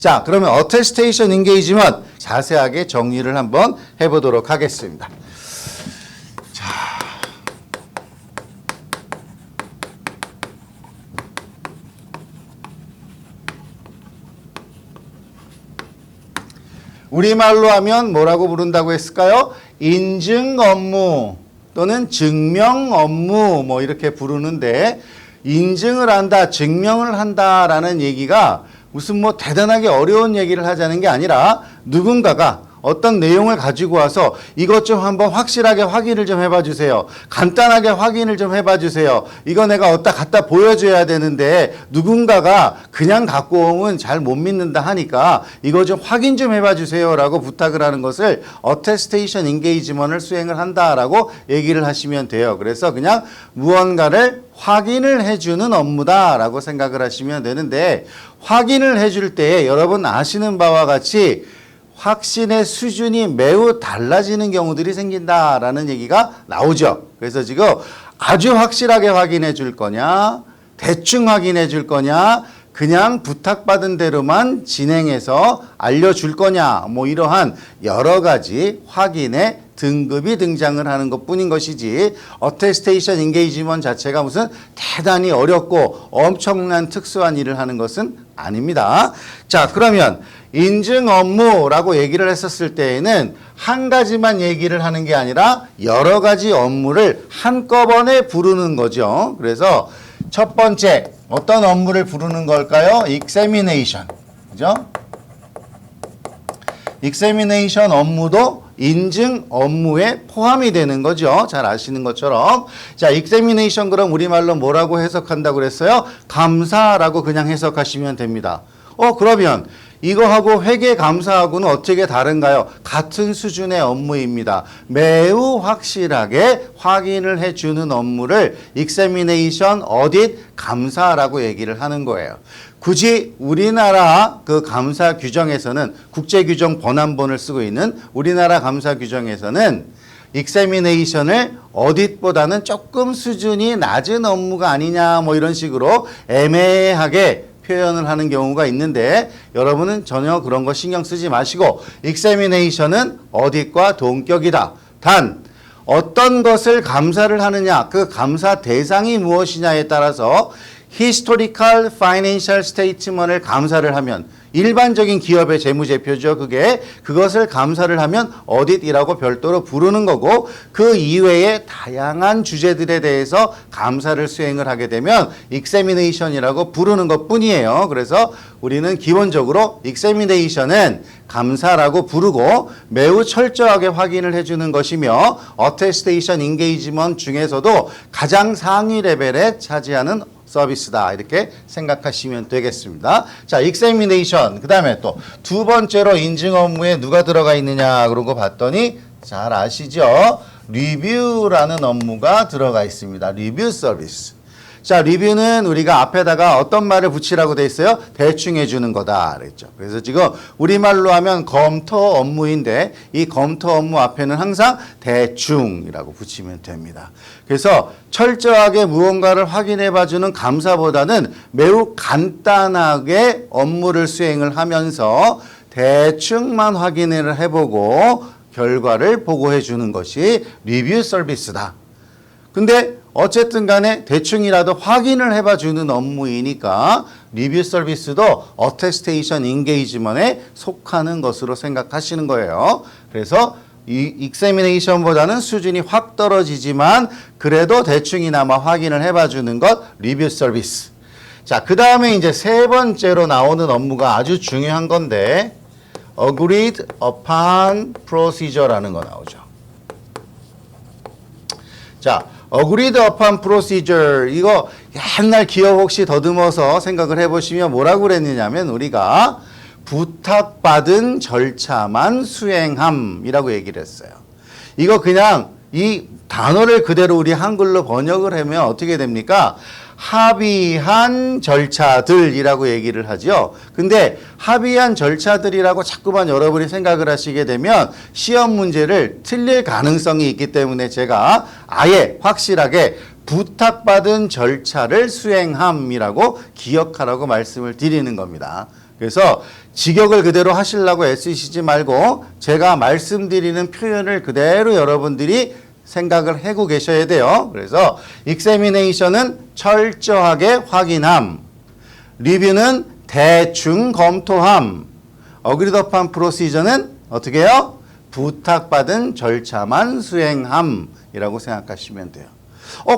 자, 그러면 어테스테이션 인게이지먼트 자세하게 정리를 한번 해보도록 하겠습니다. 자, 우리말로 하면 뭐라고 부른다고 했을까요? 인증 업무 또는 증명 업무 뭐 이렇게 부르는데, 인증을 한다, 증명을 한다라는 얘기가 무슨 뭐 대단하게 어려운 얘기를 하자는 게 아니라, 누군가가 어떤 내용을 가지고 와서 이것 좀 한번 확실하게 확인을 좀 해봐 주세요. 간단하게 확인을 좀 해봐 주세요. 이거 내가 어디다 갖다 보여줘야 되는데 누군가가 그냥 갖고 오면 잘 못 믿는다 하니까 이거 좀 확인 좀 해봐 주세요 라고 부탁을 하는 것을 어테스테이션 인게이지먼트를 수행을 한다라고 얘기를 하시면 돼요. 그래서 그냥 무언가를 확인을 해주는 업무다라고 생각을 하시면 되는데, 확인을 해줄 때 여러분 아시는 바와 같이 확신의 수준이 매우 달라지는 경우들이 생긴다라는 얘기가 나오죠. 그래서 지금 아주 확실하게 확인해 줄 거냐, 대충 확인해 줄 거냐, 그냥 부탁받은 대로만 진행해서 알려줄 거냐, 뭐 이러한 여러 가지 확인의 등급이 등장을 하는 것뿐인 것이지, 어테스테이션 인게이지먼트 자체가 무슨 대단히 어렵고 엄청난 특수한 일을 하는 것은 아닙니다. 자, 그러면 인증 업무라고 얘기를 했었을 때에는 한 가지만 얘기를 하는 게 아니라 여러 가지 업무를 한꺼번에 부르는 거죠. 그래서 첫 번째 어떤 업무를 부르는 걸까요? examination. 그죠? examination 업무도 인증 업무에 포함이 되는 거죠. 잘 아시는 것처럼. 자, examination 그럼 우리말로 뭐라고 해석한다고 그랬어요? 감사라고 그냥 해석하시면 됩니다. 그러면 이거하고 회계 감사하고는 어떻게 다른가요? 같은 수준의 업무입니다. 매우 확실하게 확인을 해주는 업무를 examination, audit, 감사라고 얘기를 하는 거예요. 굳이 우리나라 그 감사 규정에서는, 국제 규정 번안본을 쓰고 있는 우리나라 감사 규정에서는 examination을 audit보다는 조금 수준이 낮은 업무가 아니냐 뭐 이런 식으로 애매하게 표현을 하는 경우가 있는데, 여러분은 전혀 그런 거 신경 쓰지 마시고 examination은 audit과 동격이다. 단 어떤 것을 감사를 하느냐, 그 감사 대상이 무엇이냐에 따라서 historical financial statement을 감사를 하면, 일반적인 기업의 재무제표죠. 그것을 감사를 하면 어딧이라고 별도로 부르는 거고, 그 이외의 다양한 주제들에 대해서 감사를 수행을 하게 되면 examination이라고 부르는 것 뿐이에요. 그래서 우리는 기본적으로 examination은 감사라고 부르고 매우 철저하게 확인을 해주는 것이며, attestation engagement 중에서도 가장 상위 레벨에 차지하는 서비스다, 이렇게 생각하시면 되겠습니다. 자, examination. 그 다음에 또 두 번째로 인증 업무에 누가 들어가 있느냐 그런 거 봤더니 잘 아시죠? 리뷰라는 업무가 들어가 있습니다. 리뷰 서비스. 자, 리뷰는 우리가 앞에다가 어떤 말을 붙이라고 돼 있어요? 대충 해주는 거다 그랬죠. 그래서 지금 우리말로 하면 검토 업무인데, 이 검토 업무 앞에는 항상 대충이라고 붙이면 됩니다. 그래서 철저하게 무언가를 확인해 봐주는 감사보다는 매우 간단하게 업무를 수행을 하면서 대충만 확인을 해보고 결과를 보고해 주는 것이 리뷰 서비스다. 근데 어쨌든 간에 대충이라도 확인을 해봐 주는 업무이니까 리뷰 서비스도 어테스테이션 인게이지먼트에 속하는 것으로 생각하시는 거예요. 그래서 이 examination보다는 수준이 확 떨어지지만 그래도 대충이나마 확인을 해봐 주는 것, 리뷰 서비스. 자, 그 다음에 이제 세 번째로 나오는 업무가 아주 중요한 건데, agreed upon procedure라는 거 나오죠. 자, agreed upon procedure, 이거 옛날 기억 혹시 더듬어서 생각을 해보시면 뭐라고 그랬느냐면, 우리가 부탁받은 절차만 수행함이라고 얘기를 했어요. 이거 그냥 이 단어를 그대로 우리 한글로 번역을 하면 어떻게 됩니까? 합의한 절차들이라고 얘기를 하죠. 근데 합의한 절차들이라고 자꾸만 여러분이 생각을 하시게 되면 시험 문제를 틀릴 가능성이 있기 때문에 제가 아예 확실하게 부탁받은 절차를 수행함이라고 기억하라고 말씀을 드리는 겁니다. 그래서 직역을 그대로 하시려고 애쓰시지 말고 제가 말씀드리는 표현을 그대로 여러분들이 생각을 하고 계셔야 돼요. 그래서 examination은 철저하게 확인함, 리뷰는 대충 검토함, agreed upon procedure는 어떻게 해요? 부탁받은 절차만 수행함이라고 생각하시면 돼요.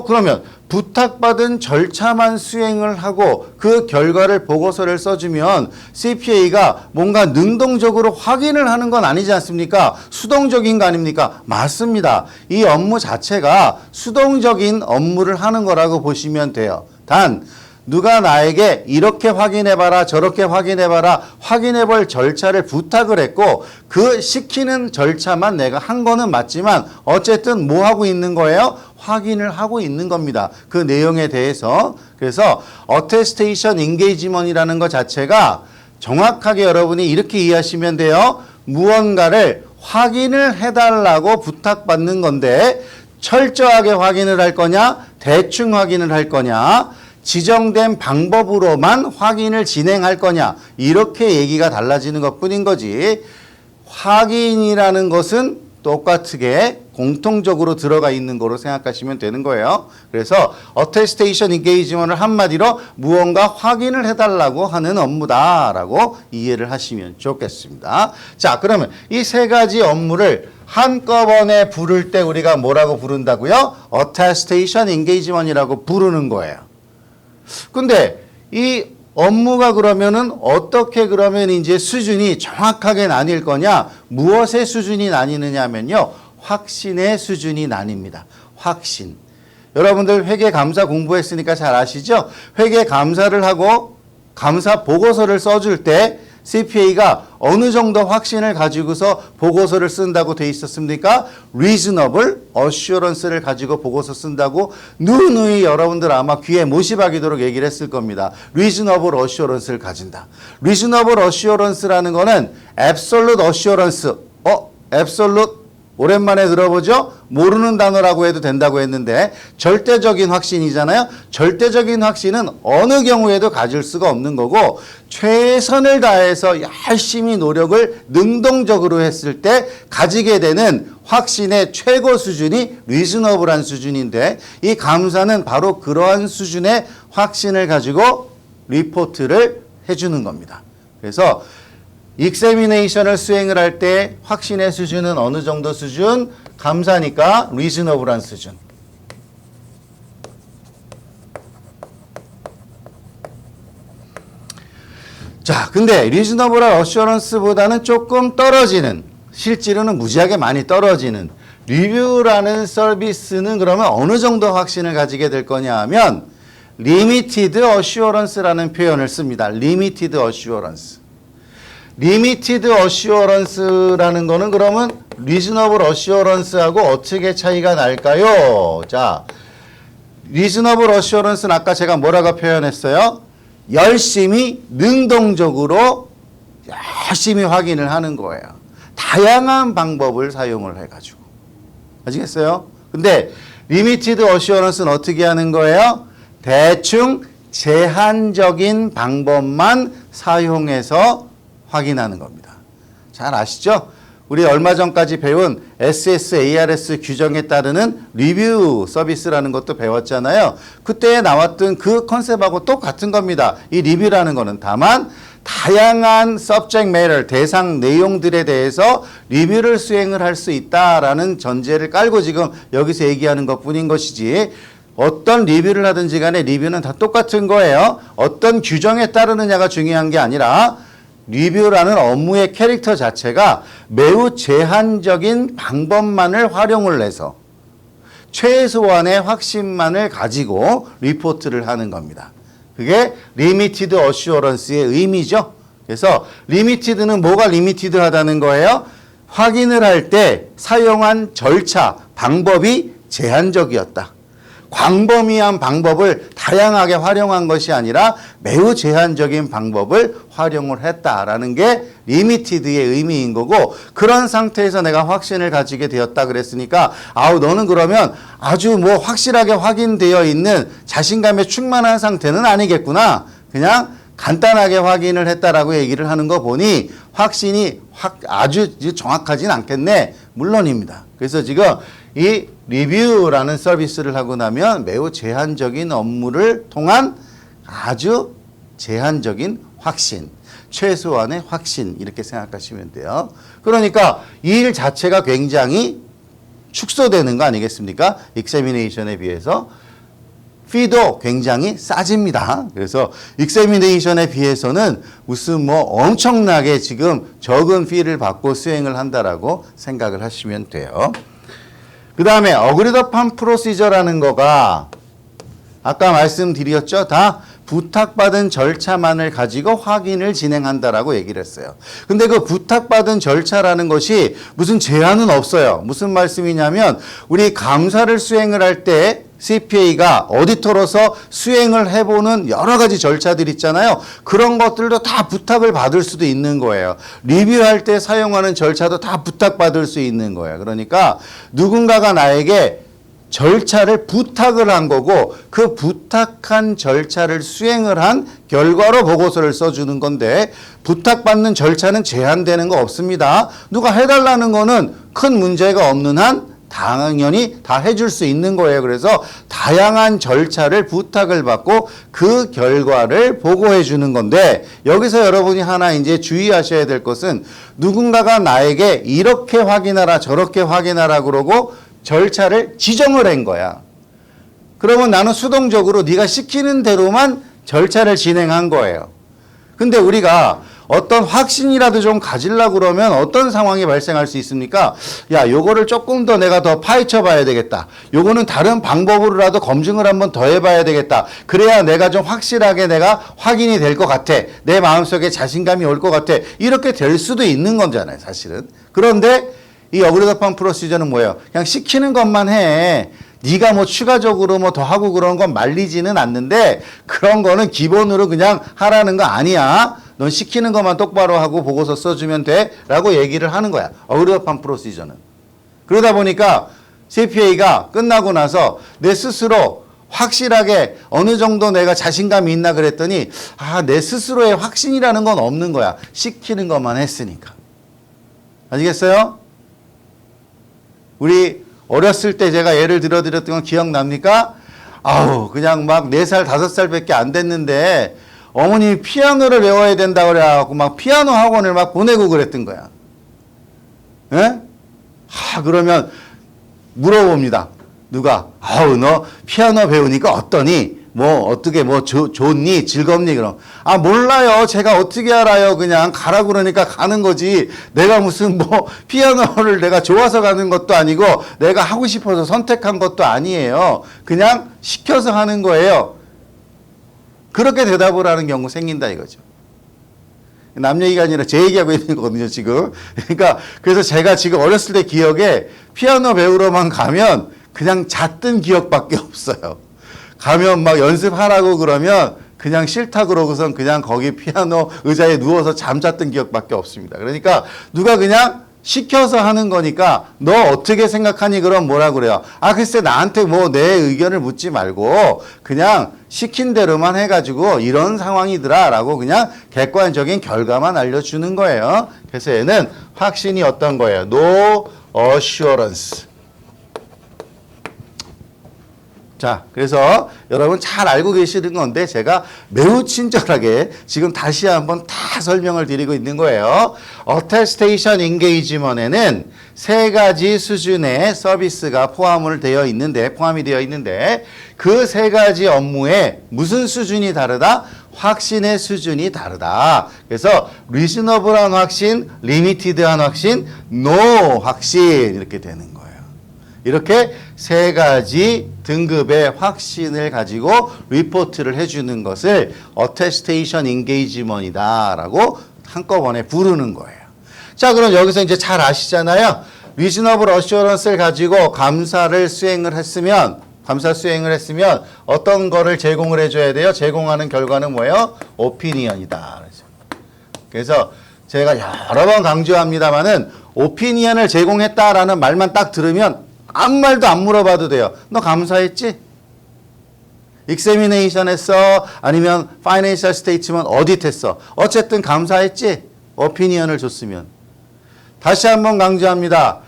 그러면 부탁받은 절차만 수행을 하고 그 결과를 보고서를 써주면 CPA가 뭔가 능동적으로 확인을 하는 건 아니지 않습니까? 수동적인 거 아닙니까? 맞습니다. 이 업무 자체가 수동적인 업무를 하는 거라고 보시면 돼요. 단 누가 나에게 이렇게 확인해봐라 저렇게 확인해봐라 확인해볼 절차를 부탁을 했고 그 시키는 절차만 내가 한 거는 맞지만 어쨌든 뭐 하고 있는 거예요? 확인을 하고 있는 겁니다. 그 내용에 대해서. 그래서 어테스테이션 인게이지먼이라는 것 자체가 정확하게 여러분이 이렇게 이해하시면 돼요. 무언가를 확인을 해달라고 부탁받는 건데 철저하게 확인을 할 거냐 대충 확인을 할 거냐 지정된 방법으로만 확인을 진행할 거냐 이렇게 얘기가 달라지는 것뿐인 거지 확인이라는 것은 똑같게 공통적으로 들어가 있는 거로 생각하시면 되는 거예요. 그래서 어테스테이션 인게이지먼을 한마디로 무언가 확인을 해달라고 하는 업무다라고 이해를 하시면 좋겠습니다. 자, 그러면 이 세 가지 업무를 한꺼번에 부를 때 우리가 뭐라고 부른다고요? 어테스테이션 인게이지먼이라고 부르는 거예요. 근데 이 업무가 그러면은 어떻게 그러면 이제 수준이 정확하게 나뉠 거냐? 무엇의 수준이 나뉘느냐 하면요. 확신의 수준이 나뉩니다. 확신. 여러분들 회계 감사 공부했으니까 잘 아시죠? 회계 감사를 하고 감사 보고서를 써줄 때 CPA가 어느 정도 확신을 가지고서 보고서를 쓴다고 돼 있었습니까? reasonable assurance를 가지고 보고서 쓴다고 누누이 여러분들 아마 귀에 못이 박이도록 얘기를 했을 겁니다. reasonable assurance를 가진다. reasonable assurance라는 거는 absolute assurance. absolute 오랜만에 들어보죠? 모르는 단어라고 해도 된다고 했는데 절대적인 확신이잖아요. 절대적인 확신은 어느 경우에도 가질 수가 없는 거고 최선을 다해서 열심히 노력을 능동적으로 했을 때 가지게 되는 확신의 최고 수준이 리즈너블한 수준인데 이 감사는 바로 그러한 수준의 확신을 가지고 리포트를 해주는 겁니다. 그래서 익세미네이션을 수행을 할 때 확신의 수준은 어느 정도 수준? 감사니까 리즈너블한 수준. 자, 근데 리즈너블한 어슈어런스보다는 조금 떨어지는, 실제로는 무지하게 많이 떨어지는 리뷰라는 서비스는 그러면 어느 정도 확신을 가지게 될 거냐 하면 리미티드 어슈어런스라는 표현을 씁니다. 리미티드 어슈어런스. 리미티드 어슈어런스라는 거는 그러면 리즈너블 어슈어런스하고 어떻게 차이가 날까요? 자, 리즈너블 어슈어런스는 아까 제가 뭐라고 표현했어요? 열심히 능동적으로 열심히 확인을 하는 거예요. 다양한 방법을 사용을 해가지고. 아시겠어요? 근데 리미티드 어슈어런스는 어떻게 하는 거예요? 대충 제한적인 방법만 사용해서 확인하는 겁니다. 잘 아시죠? 우리 얼마 전까지 배운 SSARS 규정에 따르는 리뷰 서비스라는 것도 배웠잖아요. 그때 나왔던 그 컨셉하고 똑같은 겁니다. 이 리뷰라는 거는 다만 다양한 subject matter, 대상 내용들에 대해서 리뷰를 수행을 할 수 있다라는 전제를 깔고 지금 여기서 얘기하는 것뿐인 것이지 어떤 리뷰를 하든지 간에 리뷰는 다 똑같은 거예요. 어떤 규정에 따르느냐가 중요한 게 아니라 리뷰라는 업무의 캐릭터 자체가 매우 제한적인 방법만을 활용을 해서 최소한의 확신만을 가지고 리포트를 하는 겁니다. 그게 리미티드 어슈어런스의 의미죠. 그래서 리미티드는 뭐가 리미티드하다는 거예요? 확인을 할 때 사용한 절차, 방법이 제한적이었다. 광범위한 방법을 다양하게 활용한 것이 아니라 매우 제한적인 방법을 활용을 했다라는 게 리미티드의 의미인 거고 그런 상태에서 내가 확신을 가지게 되었다 그랬으니까 아우 너는 그러면 아주 뭐 확실하게 확인되어 있는 자신감에 충만한 상태는 아니겠구나. 그냥 간단하게 확인을 했다라고 얘기를 하는 거 보니 확신이 아주 정확하진 않겠네. 물론입니다. 그래서 지금 이 리뷰라는 서비스를 하고 나면 매우 제한적인 업무를 통한 아주 제한적인 확신, 최소한의 확신 이렇게 생각하시면 돼요. 그러니까 이 일 자체가 굉장히 축소되는 거 아니겠습니까? 익사미네이션에 비해서 피도 굉장히 싸집니다. 그래서 익사미네이션에 비해서는 무슨 뭐 엄청나게 지금 적은 피를 받고 수행을 한다라고 생각을 하시면 돼요. 그 다음에 어그리드 업한 프로시저라는 거가 아까 말씀드렸죠. 다 부탁받은 절차만을 가지고 확인을 진행한다라고 얘기를 했어요. 근데 그 부탁받은 절차라는 것이 무슨 제한은 없어요. 무슨 말씀이냐면 우리 감사를 수행을 할 때 CPA가 오디터로서 수행을 해보는 여러 가지 절차들 있잖아요. 그런 것들도 다 부탁을 받을 수도 있는 거예요. 리뷰할 때 사용하는 절차도 다 부탁받을 수 있는 거예요. 그러니까 누군가가 나에게 절차를 부탁을 한 거고 그 부탁한 절차를 수행을 한 결과로 보고서를 써주는 건데 부탁받는 절차는 제한되는 거 없습니다. 누가 해달라는 거는 큰 문제가 없는 한 당연히 다 해줄 수 있는 거예요. 그래서 다양한 절차를 부탁을 받고 그 결과를 보고해 주는 건데 여기서 여러분이 하나 이제 주의하셔야 될 것은 누군가가 나에게 이렇게 확인하라 저렇게 확인하라 그러고 절차를 지정을 한 거야. 그러면 나는 수동적으로 네가 시키는 대로만 절차를 진행한 거예요. 근데 우리가 어떤 확신이라도 좀 가지려고 그러면 어떤 상황이 발생할 수 있습니까? 야, 요거를 조금 더 내가 더 파헤쳐 봐야 되겠다. 요거는 다른 방법으로라도 검증을 한번 더 해봐야 되겠다. 그래야 내가 좀 확실하게 내가 확인이 될 것 같아. 내 마음속에 자신감이 올 것 같아. 이렇게 될 수도 있는 거잖아요, 사실은. 그런데 이 어그리드 업한 프로시저는 뭐예요? 그냥 시키는 것만 해. 네가 뭐 추가적으로 뭐 더 하고 그런 건 말리지는 않는데 그런 거는 기본으로 그냥 하라는 거 아니야. 넌 시키는 것만 똑바로 하고 보고서 써주면 돼. 라고 얘기를 하는 거야. 어그리드 업한 프로시저는. 그러다 보니까 CPA가 끝나고 나서 내 스스로 확실하게 어느 정도 내가 자신감이 있나 그랬더니 내 스스로의 확신이라는 건 없는 거야. 시키는 것만 했으니까. 아시겠어요? 우리 어렸을 때 제가 예를 들어드렸던 건 기억납니까? 그냥 막 4살, 5살밖에 안 됐는데 어머님이 피아노를 배워야 된다고 그래갖고 막 피아노 학원을 막 보내고 그랬던 거야. 예? 그러면 물어봅니다. 누가? 너 피아노 배우니까 어떠니? 어떻게 좋니? 즐겁니? 그럼. 몰라요. 제가 어떻게 알아요? 그냥 가라고 그러니까 가는 거지. 내가 무슨 피아노를 내가 좋아서 가는 것도 아니고 내가 하고 싶어서 선택한 것도 아니에요. 그냥 시켜서 하는 거예요. 그렇게 대답을 하는 경우 생긴다 이거죠. 남 얘기가 아니라 제 얘기하고 있는 거거든요, 지금. 그러니까, 그래서 제가 지금 어렸을 때 기억에 피아노 배우러만 가면 그냥 잤던 기억밖에 없어요. 가면 막 연습하라고 그러면 그냥 싫다 그러고선 그냥 거기 피아노 의자에 누워서 잠잤던 기억밖에 없습니다. 그러니까 누가 그냥 시켜서 하는 거니까 너 어떻게 생각하니? 그럼 뭐라 그래요? 글쎄 나한테 내 의견을 묻지 말고 그냥 시킨 대로만 해가지고 이런 상황이더라 라고 그냥 객관적인 결과만 알려주는 거예요. 그래서 얘는 확신이 어떤 거예요? No assurance. 자, 그래서 여러분 잘 알고 계시는 건데 제가 매우 친절하게 지금 다시 한번 다 설명을 드리고 있는 거예요. 어테스테이션 인게이지먼트에는 3가지 수준의 서비스가 포함이 되어 있는데 그 3가지 업무에 무슨 수준이 다르다? 확신의 수준이 다르다. 그래서 리즈너블한 확신, 리미티드한 확신, 노 확신 이렇게 되는 거예요. 이렇게 3가지 등급의 확신을 가지고 리포트를 해주는 것을 어테스테이션 인게이지먼트이다 라고 한꺼번에 부르는 거예요. 자, 그럼 여기서 이제 잘 아시잖아요. 리즈너블 어슈어런스를 가지고 감사 수행을 했으면 어떤 거를 제공을 해줘야 돼요? 제공하는 결과는 뭐예요? 오피니언이다. 그래서 제가 여러 번 강조합니다만은 오피니언을 제공했다라는 말만 딱 들으면 아무 말도 안 물어봐도 돼요. 너 감사했지? examination 했어? 아니면 financial statement audit 했어? 어쨌든 감사했지? opinion을 줬으면. 다시 한번 강조합니다.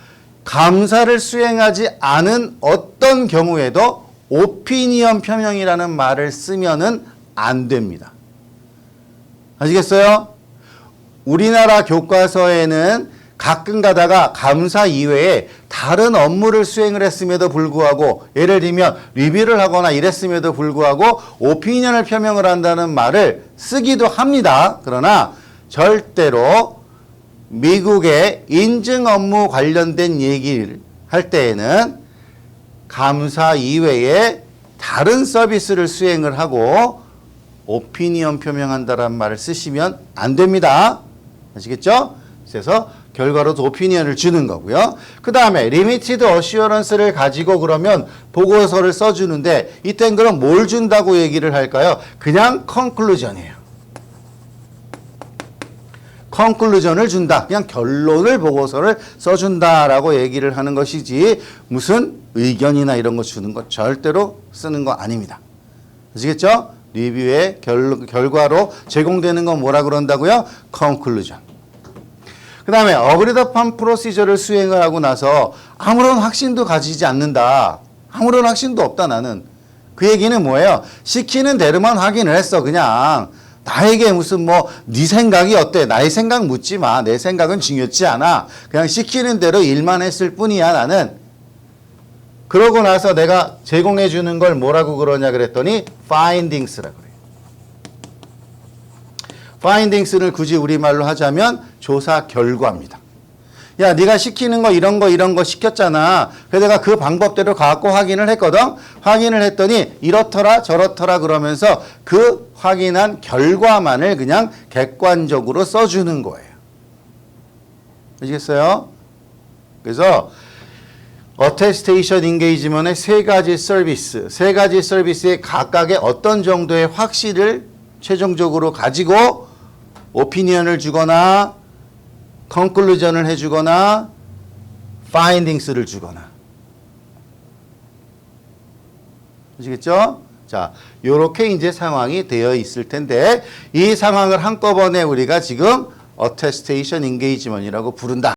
감사를 수행하지 않은 어떤 경우에도 opinion 표명이라는 말을 쓰면은 안 됩니다. 아시겠어요? 우리나라 교과서에는 가끔 가다가 감사 이외에 다른 업무를 수행을 했음에도 불구하고 예를 들면 리뷰를 하거나 이랬음에도 불구하고 오피니언을 표명을 한다는 말을 쓰기도 합니다. 그러나 절대로 미국의 인증 업무 관련된 얘기를 할 때에는 감사 이외에 다른 서비스를 수행을 하고 오피니언 표명한다는 말을 쓰시면 안 됩니다. 아시겠죠? 그래서 결과로도 오피니언을 주는 거고요. 그 다음에 리미티드 어시어런스를 가지고 그러면 보고서를 써주는데 이땐 그럼 뭘 준다고 얘기를 할까요? 그냥 컨클루전이에요. 컨클루전을 준다. 그냥 결론을 보고서를 써준다라고 얘기를 하는 것이지 무슨 의견이나 이런 거 주는 거 절대로 쓰는 거 아닙니다. 아시겠죠? 리뷰의 결과로 제공되는 건 뭐라 그런다고요? 컨클루전. 그 다음에 어그리드 펀 프로시저를 수행을 하고 나서 아무런 확신도 가지지 않는다. 아무런 확신도 없다 나는. 그 얘기는 뭐예요? 시키는 대로만 확인을 했어. 그냥 나에게 무슨 뭐 네 생각이 어때? 나의 생각 묻지 마. 내 생각은 중요치 않아. 그냥 시키는 대로 일만 했을 뿐이야 나는. 그러고 나서 내가 제공해 주는 걸 뭐라고 그러냐 그랬더니 findings라고 그래요. findings를 굳이 우리말로 하자면 조사 결과입니다. 야, 네가 시키는 거 이런 거 시켰잖아. 그래서 내가 그 방법대로 갖고 확인을 했거든. 확인을 했더니 이렇더라 저렇더라 그러면서 그 확인한 결과만을 그냥 객관적으로 써주는 거예요. 아시겠어요? 그래서 어테스테이션 인게이지먼의 세 가지 서비스의 각각의 어떤 정도의 확신을 최종적으로 가지고 오피니언을 주거나 컨클루전을 해주거나 파인딩스를 주거나. 아시겠죠? 자, 요렇게 이제 상황이 되어 있을 텐데 이 상황을 한꺼번에 우리가 지금 어테스테이션 인게이지먼이라고 부른다.